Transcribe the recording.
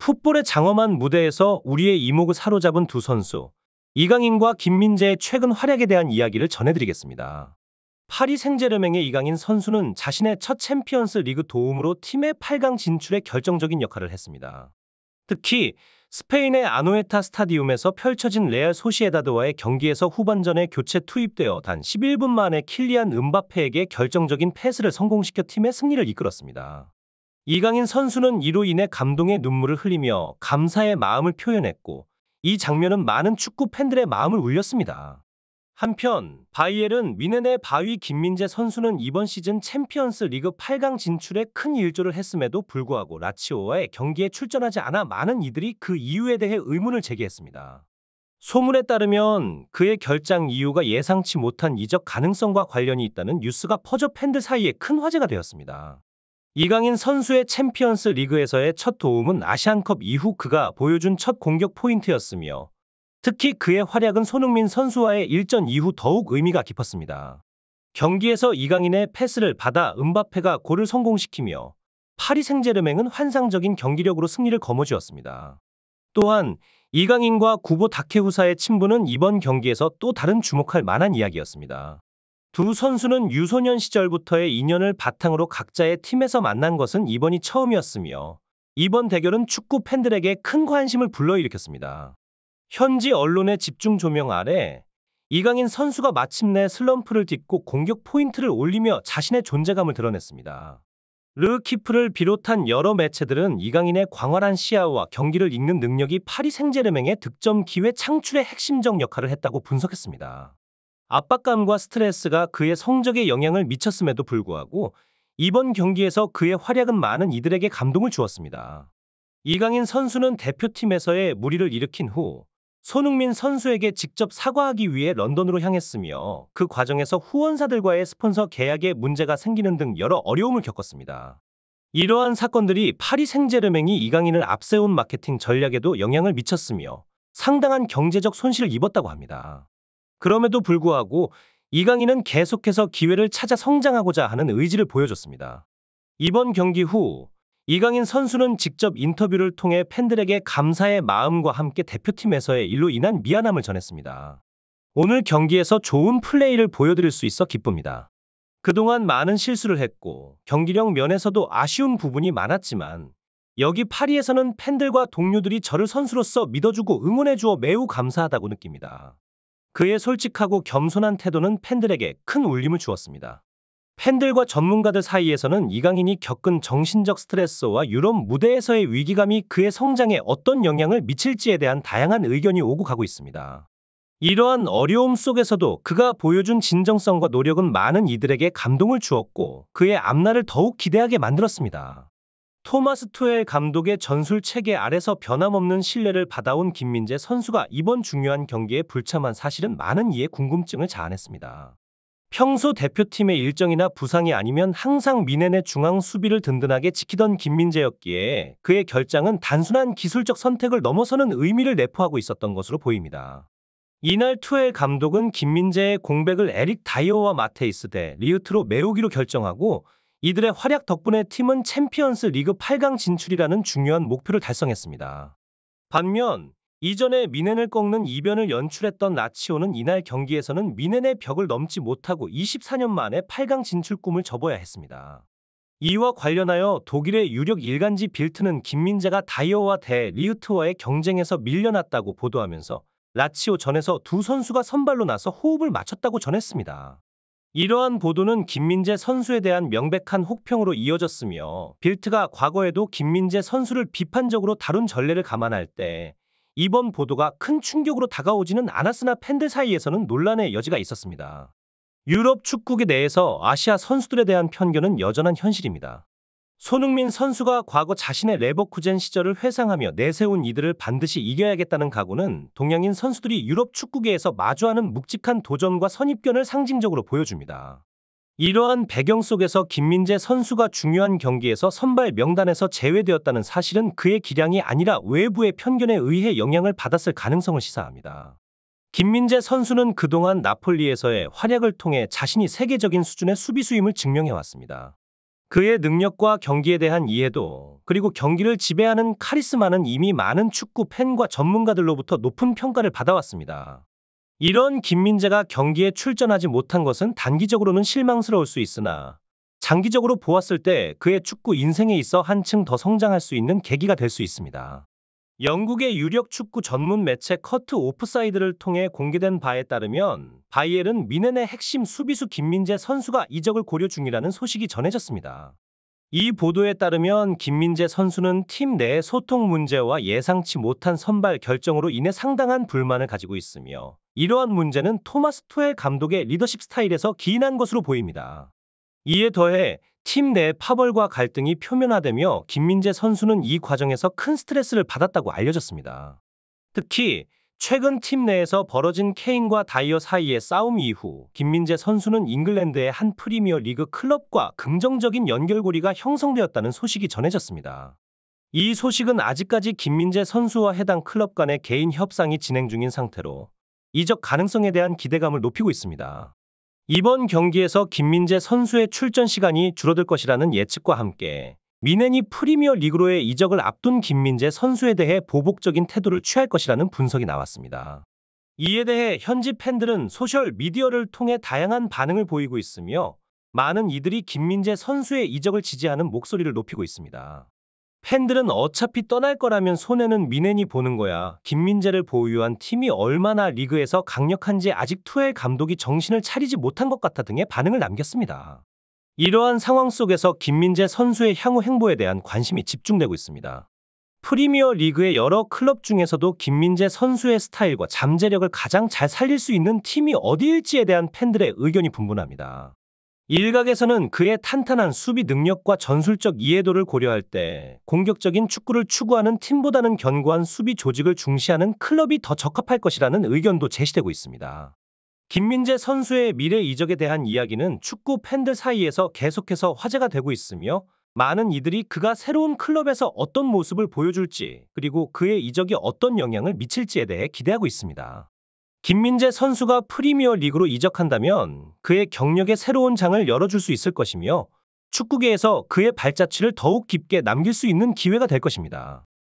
풋볼의 장엄한 무대에서 우리의 이목을 사로잡은 두 선수, 이강인과 김민재의 최근 활약에 대한 이야기를 전해드리겠습니다. 파리 생제르맹의 이강인 선수는 자신의 첫 챔피언스 리그 도움으로 팀의 8강 진출에 결정적인 역할을 했습니다. 특히 스페인의 아노에타 스타디움에서 펼쳐진 레알 소시에다드와의 경기에서 후반전에 교체 투입되어 단 11분 만에 킬리안 음바페에게 결정적인 패스를 성공시켜 팀의 승리를 이끌었습니다. 이강인 선수는 이로 인해 감동의 눈물을 흘리며 감사의 마음을 표현했고, 이 장면은 많은 축구 팬들의 마음을 울렸습니다. 한편 바이에른 뮌헨의 바위 김민재 선수는 이번 시즌 챔피언스 리그 8강 진출에 큰 일조를 했음에도 불구하고 라치오와의 경기에 출전하지 않아 많은 이들이 그 이유에 대해 의문을 제기했습니다. 소문에 따르면 그의 결장 이유가 예상치 못한 이적 가능성과 관련이 있다는 뉴스가 퍼져 팬들 사이에 큰 화제가 되었습니다. 이강인 선수의 챔피언스 리그에서의 첫 도움은 아시안컵 이후 그가 보여준 첫 공격 포인트였으며, 특히 그의 활약은 손흥민 선수와의 일전 이후 더욱 의미가 깊었습니다. 경기에서 이강인의 패스를 받아 음바페가 골을 성공시키며 파리 생제르맹은 환상적인 경기력으로 승리를 거머쥐었습니다. 또한 이강인과 구보 다케후사의 친분은 이번 경기에서 또 다른 주목할 만한 이야기였습니다. 두 선수는 유소년 시절부터의 인연을 바탕으로 각자의 팀에서 만난 것은 이번이 처음이었으며, 이번 대결은 축구 팬들에게 큰 관심을 불러일으켰습니다. 현지 언론의 집중 조명 아래 이강인 선수가 마침내 슬럼프를 딛고 공격 포인트를 올리며 자신의 존재감을 드러냈습니다. 르키프를 비롯한 여러 매체들은 이강인의 광활한 시야와 경기를 읽는 능력이 파리 생제르맹의 득점 기회 창출에 핵심적 역할을 했다고 분석했습니다. 압박감과 스트레스가 그의 성적에 영향을 미쳤음에도 불구하고 이번 경기에서 그의 활약은 많은 이들에게 감동을 주었습니다. 이강인 선수는 대표팀에서의 무리를 일으킨 후 손흥민 선수에게 직접 사과하기 위해 런던으로 향했으며, 그 과정에서 후원사들과의 스폰서 계약에 문제가 생기는 등 여러 어려움을 겪었습니다. 이러한 사건들이 파리 생제르맹이 이강인을 앞세운 마케팅 전략에도 영향을 미쳤으며 상당한 경제적 손실을 입었다고 합니다. 그럼에도 불구하고 이강인은 계속해서 기회를 찾아 성장하고자 하는 의지를 보여줬습니다. 이번 경기 후 이강인 선수는 직접 인터뷰를 통해 팬들에게 감사의 마음과 함께 대표팀에서의 일로 인한 미안함을 전했습니다. 오늘 경기에서 좋은 플레이를 보여드릴 수 있어 기쁩니다. 그동안 많은 실수를 했고 경기력 면에서도 아쉬운 부분이 많았지만, 여기 파리에서는 팬들과 동료들이 저를 선수로서 믿어주고 응원해주어 매우 감사하다고 느낍니다. 그의 솔직하고 겸손한 태도는 팬들에게 큰 울림을 주었습니다. 팬들과 전문가들 사이에서는 이강인이 겪은 정신적 스트레스와 유럽 무대에서의 위기감이 그의 성장에 어떤 영향을 미칠지에 대한 다양한 의견이 오고 가고 있습니다. 이러한 어려움 속에서도 그가 보여준 진정성과 노력은 많은 이들에게 감동을 주었고 그의 앞날을 더욱 기대하게 만들었습니다. 토마스 투엘 감독의 전술 체계 아래서 변함없는 신뢰를 받아온 김민재 선수가 이번 중요한 경기에 불참한 사실은 많은 이의 궁금증을 자아냈습니다. 평소 대표팀의 일정이나 부상이 아니면 항상 뮌헨의 중앙 수비를 든든하게 지키던 김민재였기에 그의 결장은 단순한 기술적 선택을 넘어서는 의미를 내포하고 있었던 것으로 보입니다. 이날 투엘 감독은 김민재의 공백을 에릭 다이어와 마테이스 대 리우트로 메우기로 결정하고, 이들의 활약 덕분에 팀은 챔피언스 리그 8강 진출이라는 중요한 목표를 달성했습니다. 반면 이전에 뮌헨을 꺾는 이변을 연출했던 라치오는 이날 경기에서는 뮌헨의 벽을 넘지 못하고 24년 만에 8강 진출 꿈을 접어야 했습니다. 이와 관련하여 독일의 유력 일간지 빌트는 김민재가 다이어와 대 리우트와의 경쟁에서 밀려났다고 보도하면서 라치오 전에서 두 선수가 선발로 나서 호흡을 맞췄다고 전했습니다. 이러한 보도는 김민재 선수에 대한 명백한 혹평으로 이어졌으며, 빌트가 과거에도 김민재 선수를 비판적으로 다룬 전례를 감안할 때 이번 보도가 큰 충격으로 다가오지는 않았으나 팬들 사이에서는 논란의 여지가 있었습니다. 유럽 축구계 내에서 아시아 선수들에 대한 편견은 여전한 현실입니다. 손흥민 선수가 과거 자신의 레버쿠젠 시절을 회상하며 내세운 이들을 반드시 이겨야겠다는 각오는 동양인 선수들이 유럽 축구계에서 마주하는 묵직한 도전과 선입견을 상징적으로 보여줍니다. 이러한 배경 속에서 김민재 선수가 중요한 경기에서 선발 명단에서 제외되었다는 사실은 그의 기량이 아니라 외부의 편견에 의해 영향을 받았을 가능성을 시사합니다. 김민재 선수는 그동안 나폴리에서의 활약을 통해 자신이 세계적인 수준의 수비수임을 증명해왔습니다. 그의 능력과 경기에 대한 이해도, 그리고 경기를 지배하는 카리스마는 이미 많은 축구 팬과 전문가들로부터 높은 평가를 받아왔습니다. 이런 김민재가 경기에 출전하지 못한 것은 단기적으로는 실망스러울 수 있으나 장기적으로 보았을 때 그의 축구 인생에 있어 한층 더 성장할 수 있는 계기가 될 수 있습니다. 영국의 유력 축구 전문 매체 커트 오프사이드를 통해 공개된 바에 따르면 바이에른 뮌헨의 핵심 수비수 김민재 선수가 이적을 고려 중이라는 소식이 전해졌습니다. 이 보도에 따르면 김민재 선수는 팀 내 소통 문제와 예상치 못한 선발 결정으로 인해 상당한 불만을 가지고 있으며, 이러한 문제는 토마스 투엘 감독의 리더십 스타일에서 기인한 것으로 보입니다. 이에 더해 팀 내 파벌과 갈등이 표면화되며 김민재 선수는 이 과정에서 큰 스트레스를 받았다고 알려졌습니다. 특히 최근 팀 내에서 벌어진 케인과 다이어 사이의 싸움 이후 김민재 선수는 잉글랜드의 한 프리미어 리그 클럽과 긍정적인 연결고리가 형성되었다는 소식이 전해졌습니다. 이 소식은 아직까지 김민재 선수와 해당 클럽 간의 개인 협상이 진행 중인 상태로 이적 가능성에 대한 기대감을 높이고 있습니다. 이번 경기에서 김민재 선수의 출전 시간이 줄어들 것이라는 예측과 함께 뮌헨이 프리미어 리그로의 이적을 앞둔 김민재 선수에 대해 보복적인 태도를 취할 것이라는 분석이 나왔습니다. 이에 대해 현지 팬들은 소셜 미디어를 통해 다양한 반응을 보이고 있으며, 많은 이들이 김민재 선수의 이적을 지지하는 목소리를 높이고 있습니다. 팬들은 어차피 떠날 거라면 손해는 뮌헨이 보는 거야, 김민재를 보유한 팀이 얼마나 리그에서 강력한지 아직 투엘 감독이 정신을 차리지 못한 것 같아 등의 반응을 남겼습니다. 이러한 상황 속에서 김민재 선수의 향후 행보에 대한 관심이 집중되고 있습니다. 프리미어 리그의 여러 클럽 중에서도 김민재 선수의 스타일과 잠재력을 가장 잘 살릴 수 있는 팀이 어디일지에 대한 팬들의 의견이 분분합니다. 일각에서는 그의 탄탄한 수비 능력과 전술적 이해도를 고려할 때 공격적인 축구를 추구하는 팀보다는 견고한 수비 조직을 중시하는 클럽이 더 적합할 것이라는 의견도 제시되고 있습니다. 김민재 선수의 미래 이적에 대한 이야기는 축구 팬들 사이에서 계속해서 화제가 되고 있으며, 많은 이들이 그가 새로운 클럽에서 어떤 모습을 보여줄지, 그리고 그의 이적이 어떤 영향을 미칠지에 대해 기대하고 있습니다. 김민재 선수가 프리미어 리그로 이적한다면 그의 경력의 새로운 장을 열어줄 수 있을 것이며, 축구계에서 그의 발자취를 더욱 깊게 남길 수 있는 기회가 될 것입니다.